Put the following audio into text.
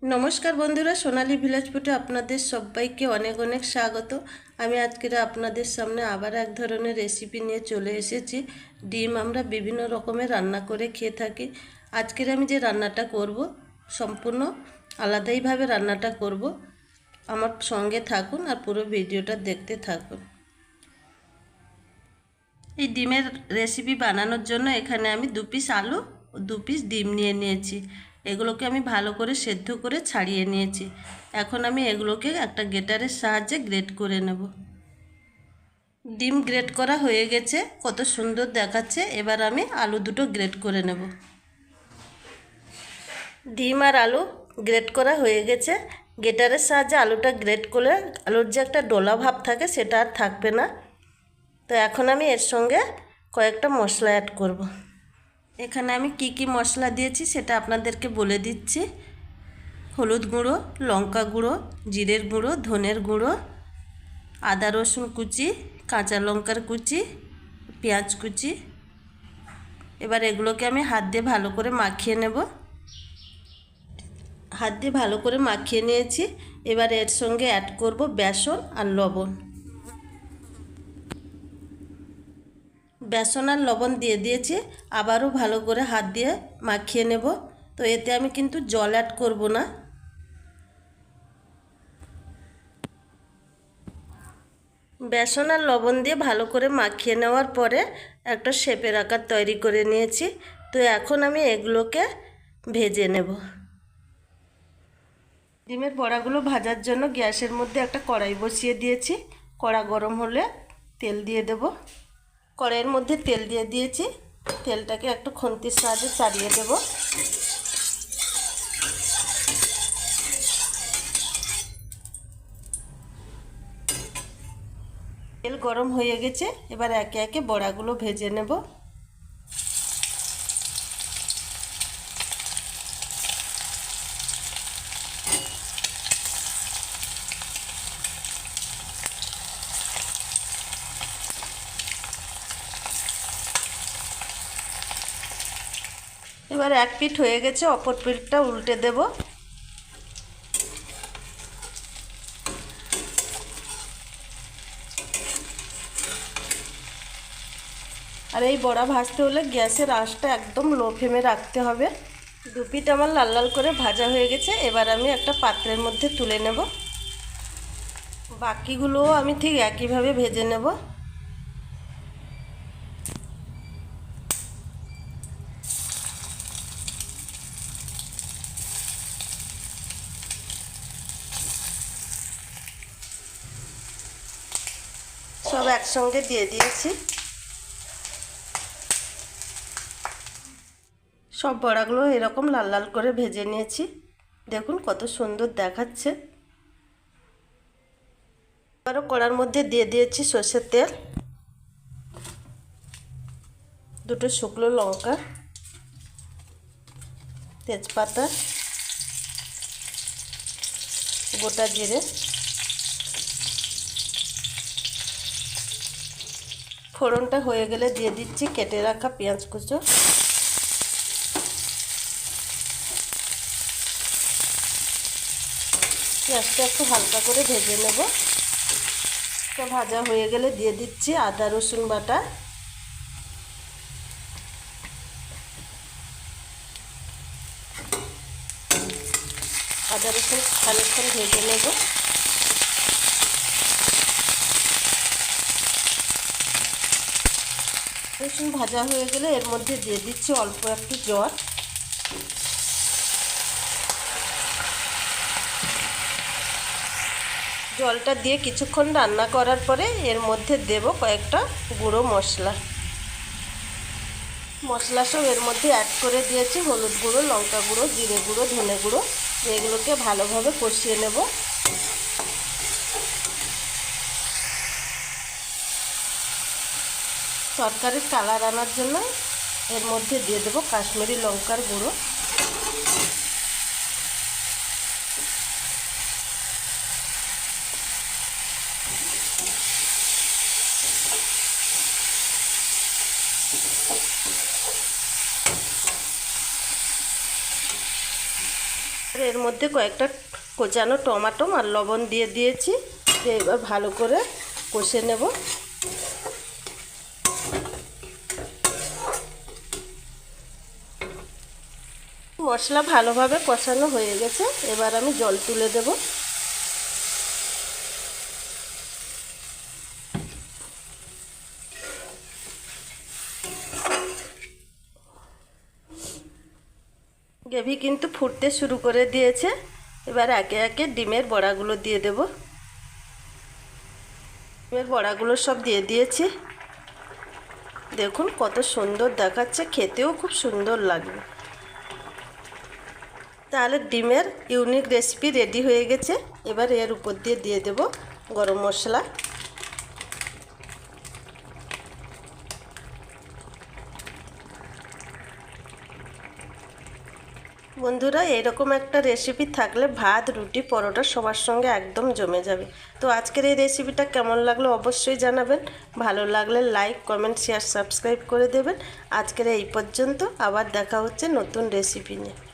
নমস্কার বন্ধুরা, সোনালী ভিলেজ ফুডে আপনাদের সবাইকে অনেক অনেক স্বাগত। আমি আজকের আপনাদের সামনে আবার এক ধরনের রেসিপি নিয়ে চলে এসেছি। ডিম আমরা বিভিন্ন রকমের রান্না করে খেয়ে থাকি। আজকের আমি যে রান্নাটা করব সম্পূর্ণ আলাদাইভাবে রান্নাটা করব। আমার সঙ্গে থাকুন আর পুরো ভিডিওটা দেখতে থাকুন। এই ডিমের রেসিপি বানানোর জন্য এখানে আমি 2 পিস আলু ও 2 পিস ডিম নিয়ে নিয়েছি। এগুলোকে আমি ভালো করে সেদ্ধ করে ছাড়িয়ে নিয়েছি। এখন আমি এগুলোকে একটা গ্রেটারের সাহায্যে গ্রেট করে নেব। ডিম গ্রেট করা হয়ে গেছে, কত সুন্দর দেখাচ্ছে। এবার আমি আলু দুটো গ্রেট করে নেব। ডিম আর আলু গ্রেট করা হয়ে গেছে। গ্রেটারের সাহায্যে আলুটা গ্রেট করলে আলুর যে একটা ডোলা ভাব থাকে সেটা আর থাকবে না। তো এখন আমি এর সঙ্গে কয়েকটা মশলা অ্যাড করব। এখানে আমি কি মশলা দিয়েছি সেটা আপনাদেরকে বলে দিচ্ছি। হলুদ গুঁড়ো, লঙ্কা গুঁড়ো, জিরের গুঁড়ো, ধনের গুঁড়ো, আদা রসুন কুচি, কাঁচা লঙ্কার কুচি, পেঁয়াজ কুচি। এবার এগুলোকে আমি হাত দিয়ে ভালো করে মাখিয়ে নেব। হাত দিয়ে ভালো করে মাখিয়ে নিয়েছি। এবার এর সঙ্গে অ্যাড করব বেসন আর লবণ। বেসন আর লবণ দিয়ে দিয়েছি, আবারও ভালো করে হাত দিয়ে মাখিয়ে নেব। তো এতে আমি কিন্তু জল অ্যাড করব না। বেসন আর লবণ দিয়ে ভালো করে মাখিয়ে নেওয়ার পরে একটা শেপের আকার তৈরি করে নিয়েছি। তো এখন আমি এগুলোকে ভেজে নেব। ডিমের বড়াগুলো ভাজার জন্য গ্যাসের মধ্যে একটা কড়াই বসিয়ে দিয়েছি। কড়া গরম হলে তেল দিয়ে দেব। কড়াইয়ের মধ্যে তেল দিয়ে দিয়েছি। তেলটাকে একটু খুন্তির সাহায্যে চাড়িয়ে দেব। তেল গরম হয়ে গেছে, এবার একে একে বড়াগুলো ভেজে নেব। এবার এক পিঠ হয়ে গেছে, অপর পিঠটা উল্টে দেব। আর এই বড়া ভাজতে হলে গ্যাসের আঁচটা একদম লো ফ্লেমে রাখতে হবে। 2 পিঠ আমার লাল লাল করে ভাজা হয়ে গেছে। এবার আমি একটা পাত্রের মধ্যে তুলে নেব। বাকিগুলোও আমি ঠিক একইভাবে ভেজে নেব। সব একসঙ্গে দিয়ে দিয়েছি। সব বড়াগুলো এরকম লাল লাল করে ভেজে নিয়েছি। দেখুন কত সুন্দর দেখাচ্ছে। আবারও কড়ার মধ্যে দিয়ে দিয়েছি সর্ষের তেল, 2টো শুকনো লঙ্কা, তেজপাতা, গোটা জিরে, ফোড়নটা হয়ে গেলে দিয়ে দিচ্ছি কেটে রাখা পেঁয়াজ কুচো। পেঁয়াজটা একটু হালকা করে ভেজে নেব। তো ভাজা হয়ে গেলে দিয়ে দিচ্ছি আদা রসুন বাটা। আদা রসুন খানিকক্ষণ ভেজে নেব। রসুন ভাজা হয়ে গেলে এর মধ্যে দিয়ে দিচ্ছি অল্প একটু জল। জলটা দিয়ে কিছুক্ষণ রান্না করার পরে এর মধ্যে দেব কয়েকটা গুঁড়ো মশলা। মশলা সব এর মধ্যে অ্যাড করে দিয়েছি। হলুদ গুঁড়ো, লঙ্কা গুঁড়ো, জিরে গুঁড়ো, ধনে গুঁড়ো। এগুলোকে ভালোভাবে কষিয়ে নেব। তরকারির কালার আনার জন্য এর মধ্যে দিয়ে দেব কাশ্মীরি লঙ্কার গুঁড়ো। এর মধ্যে কয়েকটা কোচানো টমেটো আর লবণ দিয়ে দিয়েছি। এবার ভালো করে কষে নেব। মশলা ভালোভাবে কষানো হয়ে গেছে, এবার আমি জল তুলে দেব। গ্রেভি কিন্তু ফুটতে শুরু করে দিয়েছে। এবার একে একে ডিমের বড়াগুলো দিয়ে দেব। ডিমের বড়াগুলো সব দিয়ে দিয়েছি। দেখুন কত সুন্দর দেখাচ্ছে, খেতেও খুব সুন্দর লাগবে। তাহলে ডিমের ইউনিক রেসিপি রেডি হয়ে গেছে। এবার এর উপর দিয়ে দেব গরম মশলা। বন্ধুরা, এরকম একটা রেসিপি থাকলে ভাত, রুটি, পরোটা সবার সঙ্গে একদম জমে যাবে। তো আজকের এই রেসিপিটা কেমন লাগলো অবশ্যই জানাবেন। ভালো লাগলে লাইক, কমেন্ট, শেয়ার, সাবস্ক্রাইব করে দেবেন। আজকের এই পর্যন্ত, আবার দেখা হচ্ছে নতুন রেসিপি নিয়ে।